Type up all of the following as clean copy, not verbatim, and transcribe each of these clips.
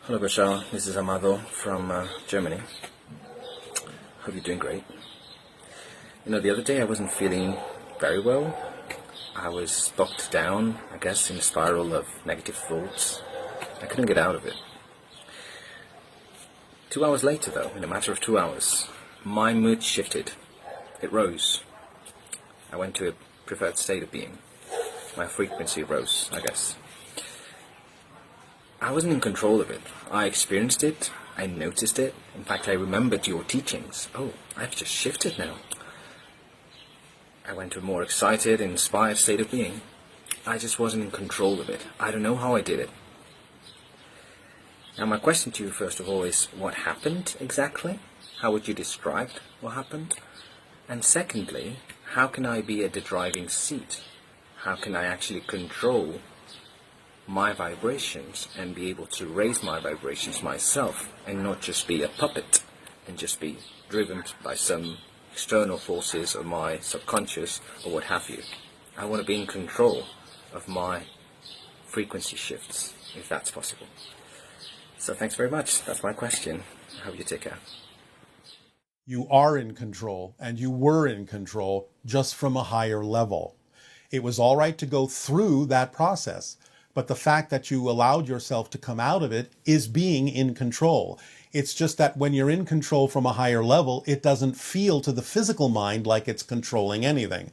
Hello Bashar, this is Amado from Germany. Hope you're doing great. The other day I wasn't feeling very well. I was bogged down, I guess, in a spiral of negative thoughts. I couldn't get out of it. 2 hours later though, in a matter of 2 hours, my mood shifted. It rose. I went to a preferred state of being. My frequency rose, I guess. I wasn't in control of it. I experienced it. I noticed it. In fact, I remembered your teachings. Oh, I've just shifted now. I went to a more excited, inspired state of being. I just wasn't in control of it. I don't know how I did it. Now, my question to you, first of all, is what happened exactly? How would you describe what happened? And secondly, how can I be at the driving seat? How can I actually control my vibrations and be able to raise my vibrations myself and not just be a puppet and just be driven by some external forces or my subconscious or what have you? I want to be in control of my frequency shifts, if that's possible. So thanks very much. That's my question. I hope you take care. You are in control, and you were in control just from a higher level. It was all right to go through that process. But the fact that you allowed yourself to come out of it is being in control. It's just that when you're in control from a higher level, it doesn't feel to the physical mind like it's controlling anything.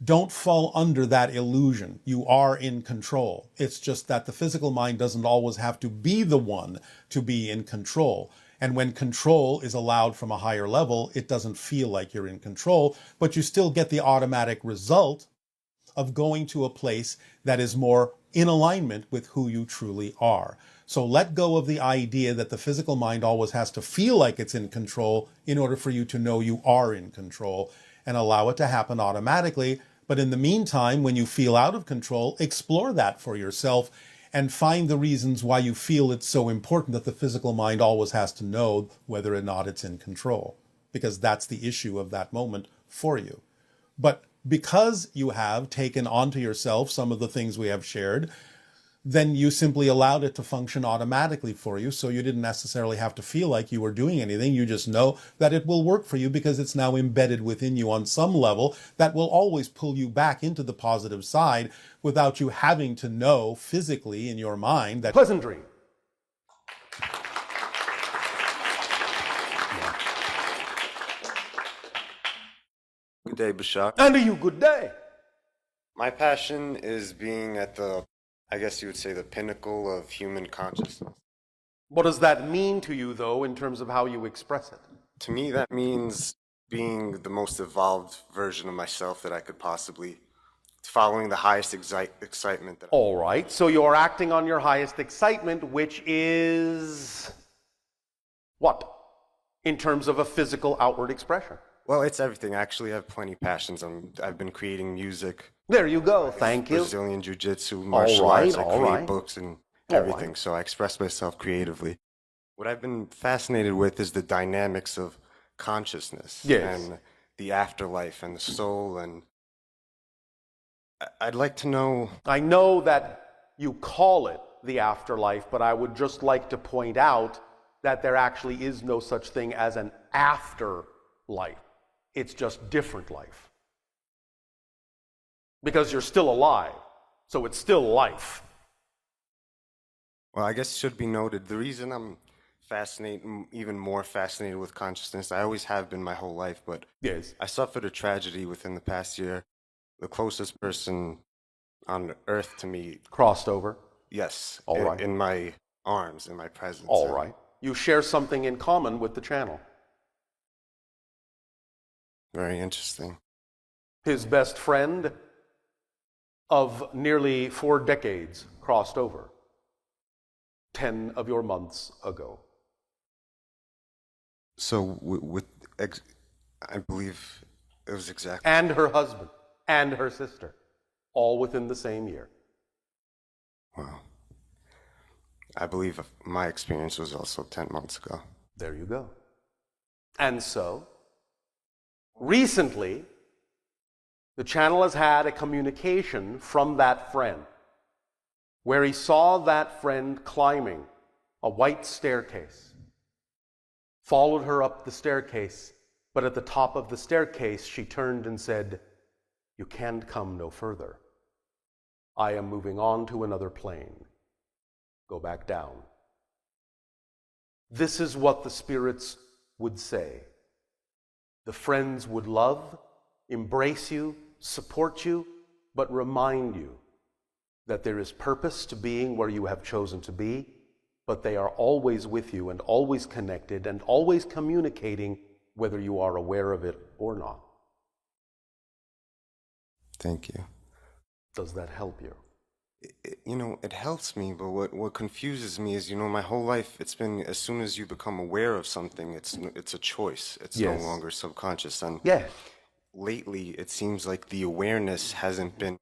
Don't fall under that illusion. You are in control. It's just that the physical mind doesn't always have to be the one to be in control. And when control is allowed from a higher level, it doesn't feel like you're in control, but you still get the automatic result of going to a place that is more in alignment with who you truly are. So let go of the idea that the physical mind always has to feel like it's in control in order for you to know you are in control, and allow it to happen automatically. But in the meantime, when you feel out of control, explore that for yourself and find the reasons why you feel it's so important that the physical mind always has to know whether or not it's in control, because that's the issue of that moment for you. But because you have taken onto yourself some of the things we have shared, then you simply allowed it to function automatically for you, so you didn't necessarily have to feel like you were doing anything. You just know that it will work for you because it's now embedded within you on some level that will always pull you back into the positive side without you having to know physically in your mind that pleasant dream. Good day, Bashar. And to you, good day. My passion is being at the, I guess you would say, the pinnacle of human consciousness. What does that mean to you, though, in terms of how you express it? To me, that means being the most evolved version of myself that I could possibly, following the highest excitement that All right, so you're acting on your highest excitement, which is what? In terms of a physical outward expression. Well, it's everything. Actually, I have plenty of passions. I've been creating music. There you go. Thank you. Brazilian jiu-jitsu, martial arts. I create books and everything. Right. So I express myself creatively. What I've been fascinated with is the dynamics of consciousness and the afterlife and the soul. And I'd like to know. I know that you call it the afterlife, but I would just like to point out that there actually is no such thing as an afterlife. It's just different life. Because you're still alive, so it's still life. Well, I guess it should be noted, the reason I'm even more fascinated with consciousness, I always have been my whole life, but I suffered a tragedy within the past year. The closest person on earth to me crossed over? Yes. All right. In my arms, in my presence. All right. You share something in common with the channel. Very interesting. His best friend of nearly 4 decades crossed over 10 of your months ago. So I believe it was exactly. And her husband and her sister, all within the same year. Wow. I believe my experience was also 10 months ago. There you go. And so, recently, the channel has had a communication from that friend where he saw that friend climbing a white staircase. Followed her up the staircase, but at the top of the staircase she turned and said, "You can't come no further. I am moving on to another plane. Go back down." This is what the spirits would say. The friends would love, embrace you, support you, but remind you that there is purpose to being where you have chosen to be, but they are always with you and always connected and always communicating, whether you are aware of it or not. Thank you. Does that help you? It helps me, but what confuses me is, my whole life, it's been, as soon as you become aware of something, it's a choice. It's no longer subconscious. And lately, it seems like the awareness hasn't been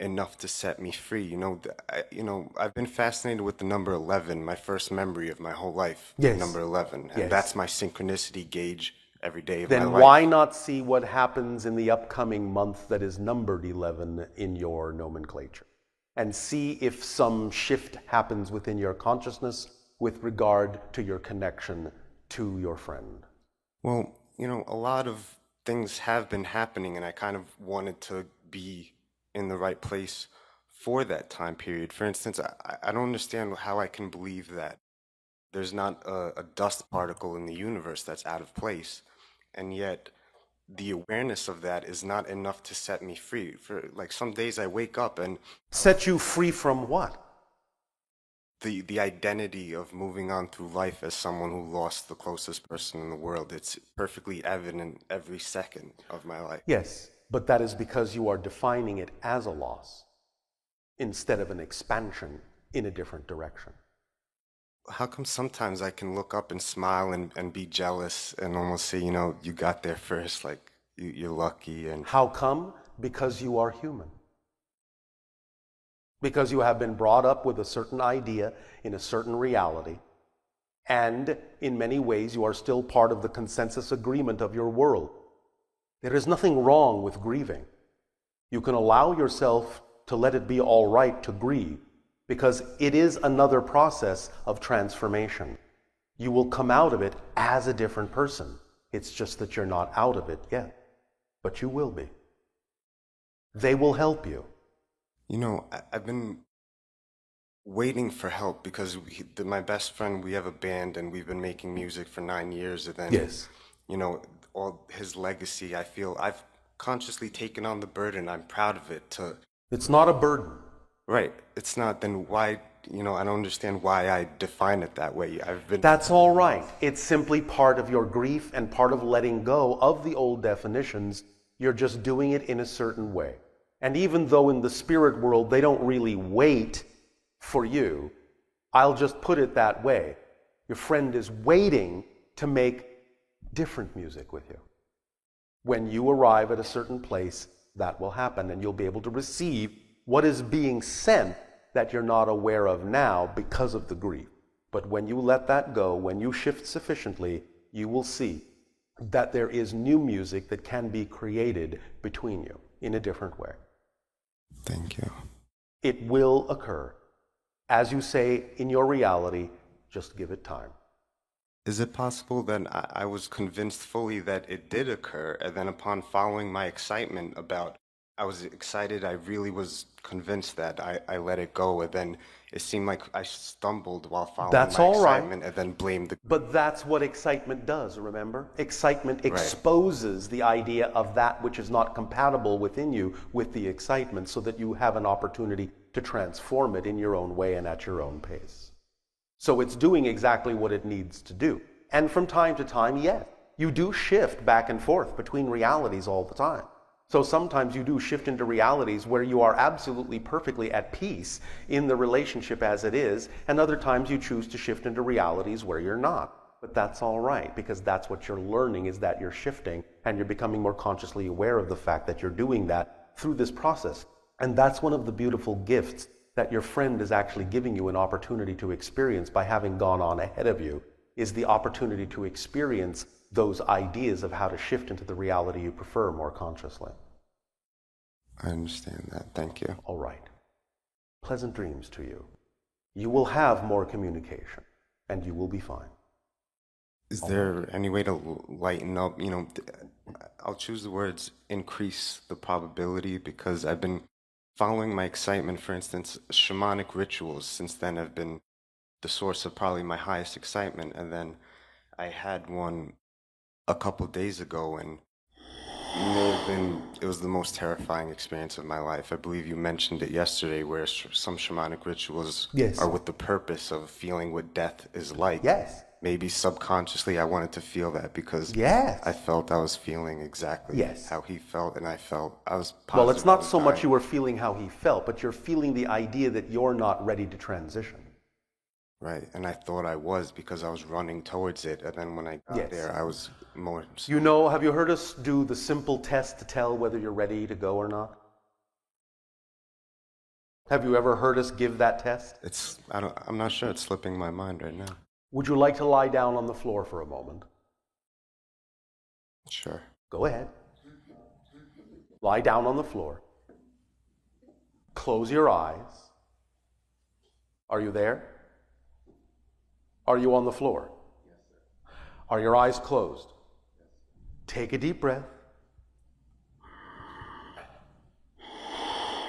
enough to set me free. I've been fascinated with the number 11, my first memory of my whole life. Number 11. And that's my synchronicity gauge every day of my life. Then why not see what happens in the upcoming month that is numbered 11 in your nomenclature? And see if some shift happens within your consciousness with regard to your connection to your friend. Well, a lot of things have been happening, and I kind of wanted to be in the right place for that time period. For instance, I don't understand how I can believe that there's not a dust particle in the universe that's out of place, and yet the awareness of that is not enough to set me free. For like some days I wake up and... Set you free from what? The identity of moving on through life as someone who lost the closest person in the world. It's perfectly evident every second of my life. Yes, but that is because you are defining it as a loss instead of an expansion in a different direction. How come sometimes I can look up and smile and be jealous and almost say, you got there first, like you're lucky? And how come? Because you are human. Because you have been brought up with a certain idea in a certain reality, and in many ways you are still part of the consensus agreement of your world. There is nothing wrong with grieving. You can allow yourself to let it be all right to grieve, because it is another process of transformation. You will come out of it as a different person. It's just that you're not out of it yet, but you will be. They will help you. I've been waiting for help because my best friend, we have a band and we've been making music for 9 years. And then, all his legacy, I feel I've consciously taken on the burden. I'm proud of it. It's not a burden. Right. It's not. Then why, I don't understand why I define it that way. That's all right. It's simply part of your grief and part of letting go of the old definitions. You're just doing it in a certain way. And even though in the spirit world they don't really wait for you, I'll just put it that way. Your friend is waiting to make different music with you. When you arrive at a certain place, that will happen, and you'll be able to receive what is being sent that you're not aware of now because of the grief. But when you let that go, when you shift sufficiently, you will see that there is new music that can be created between you in a different way. Thank you. It will occur. As you say, in your reality, just give it time. Is it possible that I was convinced fully that it did occur, and then upon following my excitement I was excited, I really was convinced that I let it go, and then it seemed like I stumbled while following my excitement, and then blamed the... But that's what excitement does, remember? Excitement exposes the idea of that which is not compatible within you with the excitement, so that you have an opportunity to transform it in your own way and at your own pace. So it's doing exactly what it needs to do. And from time to time, yes, you do shift back and forth between realities all the time. So sometimes you do shift into realities where you are absolutely perfectly at peace in the relationship as it is, and other times you choose to shift into realities where you're not. But that's all right, because that's what you're learning, is that you're shifting, and you're becoming more consciously aware of the fact that you're doing that through this process. And that's one of the beautiful gifts that your friend is actually giving you an opportunity to experience by having gone on ahead of you, is the opportunity to experience those ideas of how to shift into the reality you prefer more consciously. I understand that. Thank you. All right. Pleasant dreams to you. You will have more communication. and you will be fine. Is there any way to lighten up, I'll choose the words increase the probability, because I've been following my excitement. For instance, shamanic rituals since then have been the source of probably my highest excitement. And then I had one a couple days ago, and it was the most terrifying experience of my life. I believe you mentioned it yesterday, where some shamanic rituals are with the purpose of feeling what death is like. Yes. Maybe subconsciously I wanted to feel that, because I felt I was feeling exactly how he felt, and I was positive. Well, it's not so much you were feeling how he felt, but you're feeling the idea that you're not ready to transition. Right, and I thought I was, because I was running towards it, and then when I got there, I was more... Have you heard us do the simple test to tell whether you're ready to go or not? Have you ever heard us give that test? I'm not sure, it's slipping my mind right now. Would you like to lie down on the floor for a moment? Sure. Go ahead. Lie down on the floor. Close your eyes. Are you there? Are you on the floor? Yes, sir. Are your eyes closed? Yes. Take a deep breath.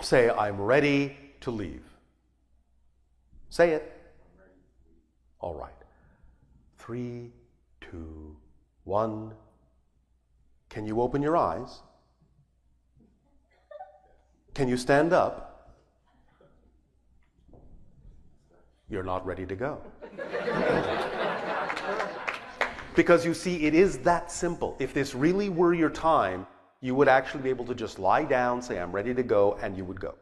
Say, I'm ready to leave. Say it. All right. 3, 2, 1. Can you open your eyes? Can you stand up? You're not ready to go. Because you see, it is that simple. If this really were your time, you would actually be able to just lie down, say, I'm ready to go, and you would go.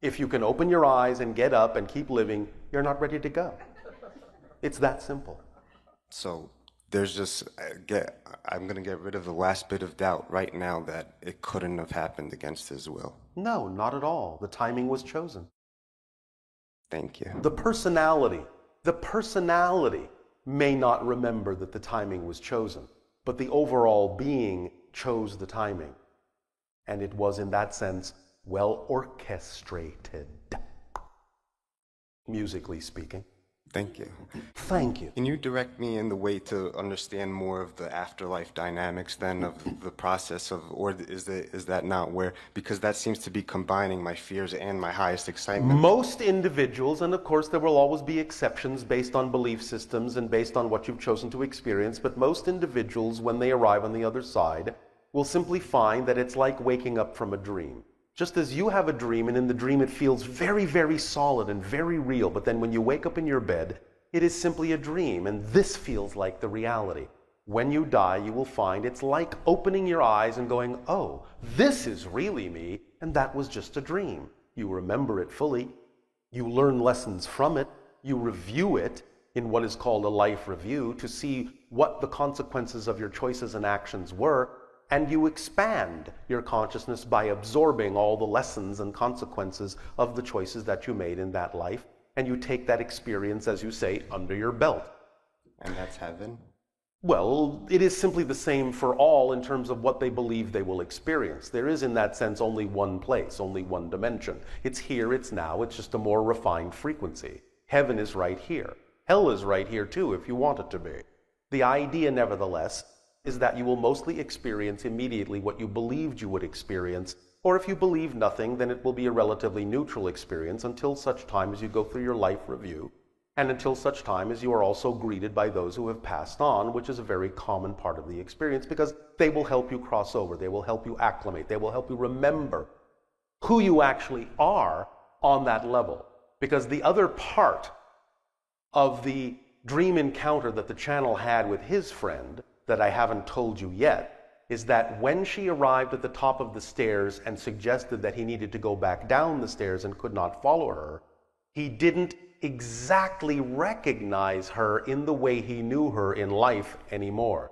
If you can open your eyes and get up and keep living, you're not ready to go. It's that simple. So there's just, I'm going to get rid of the last bit of doubt right now that it couldn't have happened against his will. No, not at all. The timing was chosen. Thank you. The personality may not remember that the timing was chosen, but the overall being chose the timing. And it was, in that sense, well orchestrated, musically speaking. Thank you. Thank you. Can you direct me in the way to understand more of the afterlife dynamics then of the process of, or is that not where, because that seems to be combining my fears and my highest excitement? Most individuals, and of course there will always be exceptions based on belief systems and based on what you've chosen to experience, but most individuals, when they arrive on the other side, will simply find that it's like waking up from a dream. Just as you have a dream, and in the dream it feels very, very solid and very real, but then when you wake up in your bed, it is simply a dream, and this feels like the reality. When you die, you will find it's like opening your eyes and going, oh, this is really me, and that was just a dream. You remember it fully. You learn lessons from it. You review it in what is called a life review to see what the consequences of your choices and actions were, and you expand your consciousness by absorbing all the lessons and consequences of the choices that you made in that life, and you take that experience, as you say, under your belt. And that's heaven? Well, it is simply the same for all in terms of what they believe they will experience. There is, in that sense, only one place, only one dimension. It's here, it's now, it's just a more refined frequency. Heaven is right here. Hell is right here, too, if you want it to be. The idea, nevertheless, is that you will mostly experience immediately what you believed you would experience, or if you believe nothing, then it will be a relatively neutral experience until such time as you go through your life review, and until such time as you are also greeted by those who have passed on, which is a very common part of the experience, because they will help you cross over, they will help you acclimate, they will help you remember who you actually are on that level. Because the other part of the dream encounter that the channel had with his friend that I haven't told you yet is that when she arrived at the top of the stairs and suggested that he needed to go back down the stairs and could not follow her, he didn't exactly recognize her in the way he knew her in life anymore.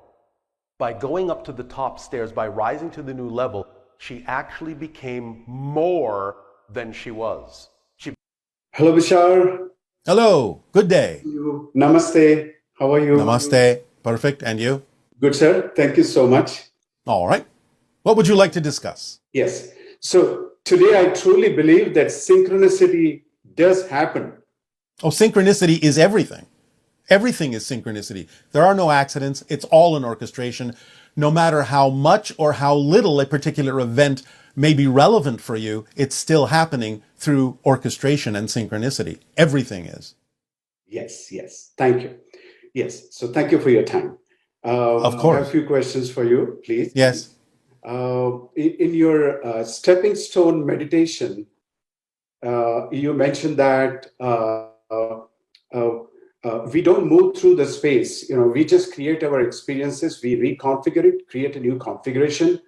By going up to the top stairs, by rising to the new level, she actually became more than she was. Hello, Bashar. Hello, good day. Namaste. How are you? Namaste. Perfect. And you? Good, sir. Thank you so much. All right. What would you like to discuss? Yes. So today I truly believe that synchronicity does happen. Oh, synchronicity is everything. Everything is synchronicity. There are no accidents. It's all an orchestration. No matter how much or how little a particular event may be relevant for you, it's still happening through orchestration and synchronicity. Everything is. Yes, yes. Thank you. Yes. So thank you for your time. Of course. I have a few questions for you, please. Yes. In your stepping stone meditation, you mentioned that we don't move through the space. We just create our experiences, we reconfigure it, create a new configuration,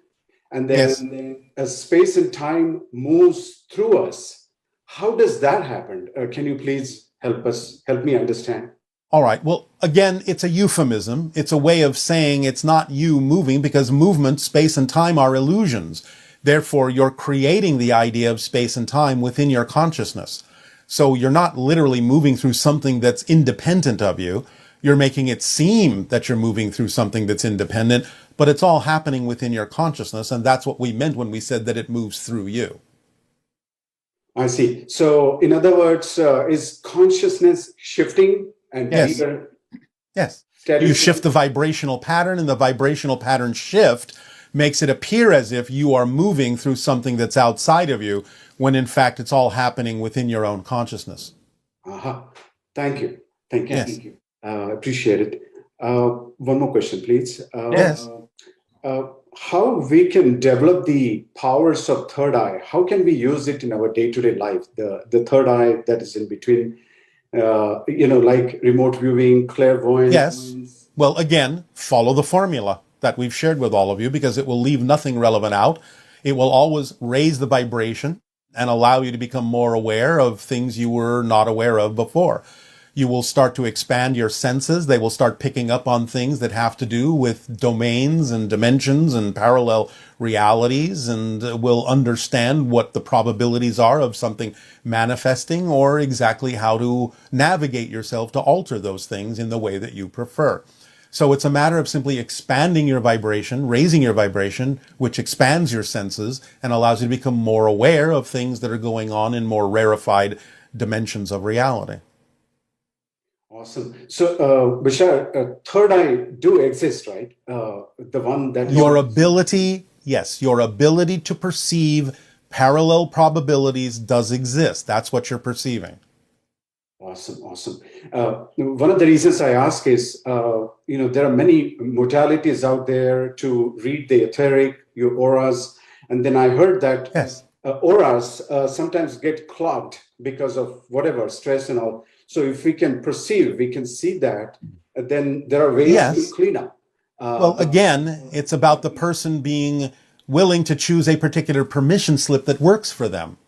and then as space and time moves through us. How does that happen? Can you please help me understand? All right. Well, again, it's a euphemism. It's a way of saying it's not you moving, because movement, space, and time are illusions. Therefore, you're creating the idea of space and time within your consciousness. So you're not literally moving through something that's independent of you. You're making it seem that you're moving through something that's independent, but it's all happening within your consciousness. And that's what we meant when we said that it moves through you. I see. So in other words, is consciousness shifting? And yes. Yes. You shift the vibrational pattern, and the vibrational pattern shift makes it appear as if you are moving through something that's outside of you, when in fact it's all happening within your own consciousness. Thank you. Thank you. Yes. Thank you. Appreciate it. One more question, please. Yes. How we can develop the powers of third eye? How can we use it in our day-to-day life? The third eye that is in between, like remote viewing, clairvoyance. Yes. Well, again, follow the formula that we've shared with all of you, because it will leave nothing relevant out. It will always raise the vibration and allow you to become more aware of things you were not aware of before. You will start to expand your senses. They will start picking up on things that have to do with domains and dimensions and parallel realities, and will understand what the probabilities are of something manifesting, or exactly how to navigate yourself to alter those things in the way that you prefer. So it's a matter of simply expanding your vibration, raising your vibration, which expands your senses and allows you to become more aware of things that are going on in more rarefied dimensions of reality. Awesome. So, Bashar, third eye do exist, right? The one that your ability to perceive parallel probabilities does exist. That's what you're perceiving. Awesome. One of the reasons I ask is, there are many modalities out there to read the etheric, your auras, and then I heard that auras sometimes get clogged because of whatever stress and all. So if we can perceive, we can see that, then there are ways to clean up. Well, again, it's about the person being willing to choose a particular permission slip that works for them.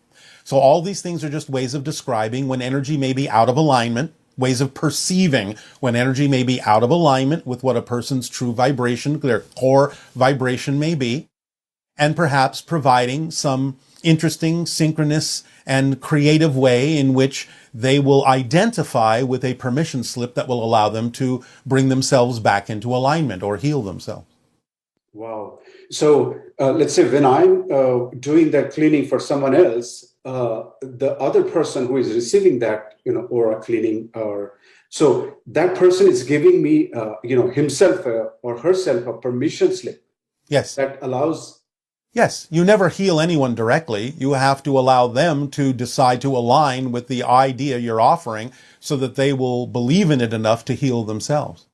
So all these things are just ways of describing when energy may be out of alignment, ways of perceiving when energy may be out of alignment with what a person's true vibration, their core vibration may be, and perhaps providing some interesting, synchronous, and creative way in which they will identify with a permission slip that will allow them to bring themselves back into alignment or heal themselves. Wow. So let's say when I'm doing that cleaning for someone else, the other person who is receiving that, aura cleaning, so that person is giving me, himself or herself a permission slip. Yes. That allows. Yes, you never heal anyone directly. You have to allow them to decide to align with the idea you're offering so that they will believe in it enough to heal themselves.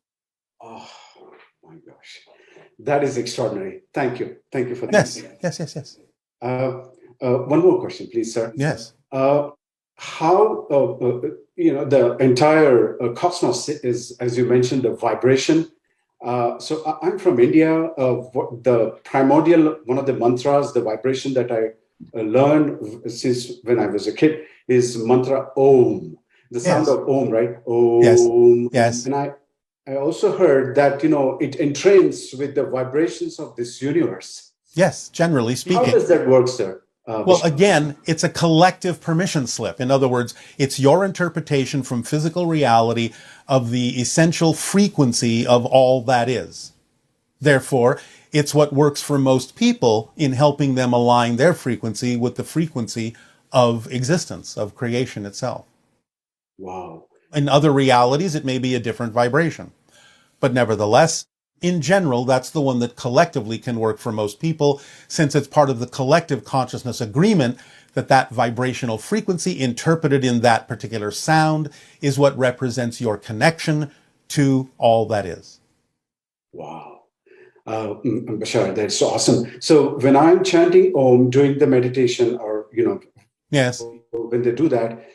Oh, my gosh. That is extraordinary. Thank you. Thank you for that. Yes. One more question, please, sir. Yes. How, the entire cosmos is, as you mentioned, the vibration. So I'm from India. The primordial, one of the mantras, the vibration that I learned since when I was a kid is mantra Om, the sound of Om, right? Om. Yes. And I also heard that, it entrains with the vibrations of this universe. Yes, generally speaking. How does that work, sir? Well, again, it's a collective permission slip. In other words, it's your interpretation from physical reality of the essential frequency of all that is. Therefore, it's what works for most people in helping them align their frequency with the frequency of existence, of creation itself. Wow. In other realities, it may be a different vibration. But nevertheless, in general, that's the one that collectively can work for most people, since it's part of the collective consciousness agreement that that vibrational frequency interpreted in that particular sound is what represents your connection to all that is. Wow. Bashar, that's awesome. So when I'm chanting Om during the meditation, or, Yes. when they do that,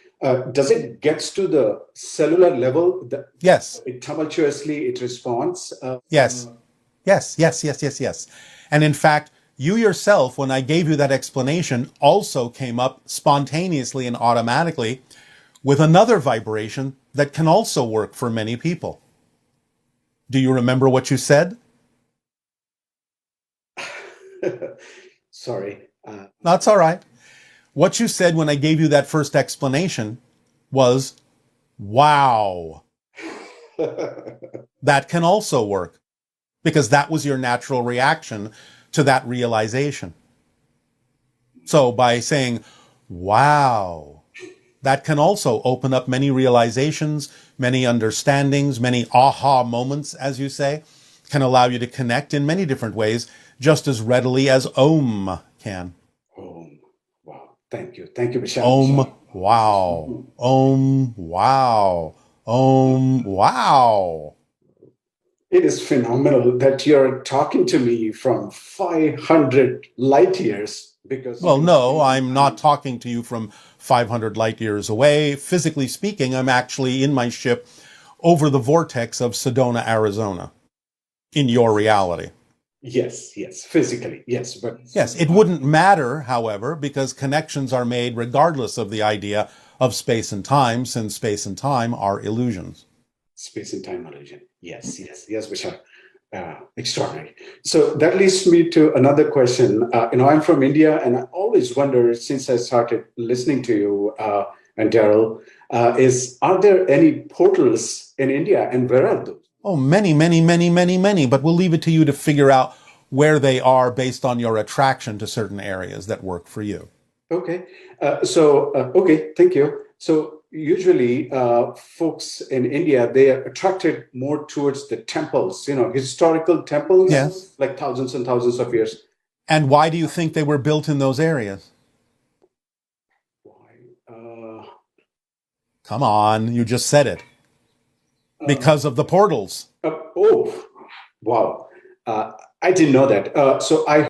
does it gets to the cellular level? Yes. It tumultuously, it responds? Yes. Yes. And in fact, you yourself, when I gave you that explanation, also came up spontaneously and automatically with another vibration that can also work for many people. Do you remember what you said? Sorry. That's all right. What you said when I gave you that first explanation was, wow. That can also work, because that was your natural reaction to that realization. So by saying, wow, that can also open up many realizations, many understandings, many aha moments, as you say, can allow you to connect in many different ways, just as readily as Om can. Om. Wow. Thank you. Thank you, Bashar. Om, wow. Om, wow. Om, wow. It is phenomenal that you're talking to me from 500 light years, because... Well, no, I'm not talking to you from 500 light years away. Physically speaking, I'm actually in my ship over the vortex of Sedona, Arizona, in your reality. Yes, physically, yes. But yes, it wouldn't matter, however, because connections are made regardless of the idea of space and time, since space and time are illusions. Space and time illusion. Yes, which are extraordinary. So that leads me to another question. I'm from India, and I always wonder, since I started listening to you and Darryl, are there any portals in India, and where are those? Oh, many, but we'll leave it to you to figure out where they are based on your attraction to certain areas that work for you. Okay. Okay, thank you. So usually folks in India, they are attracted more towards the temples, historical temples, yes, like thousands and thousands of years. And why do you think they were built in those areas? Why? Come on, you just said it. Because of the portals. Oh, wow. I didn't know that. So I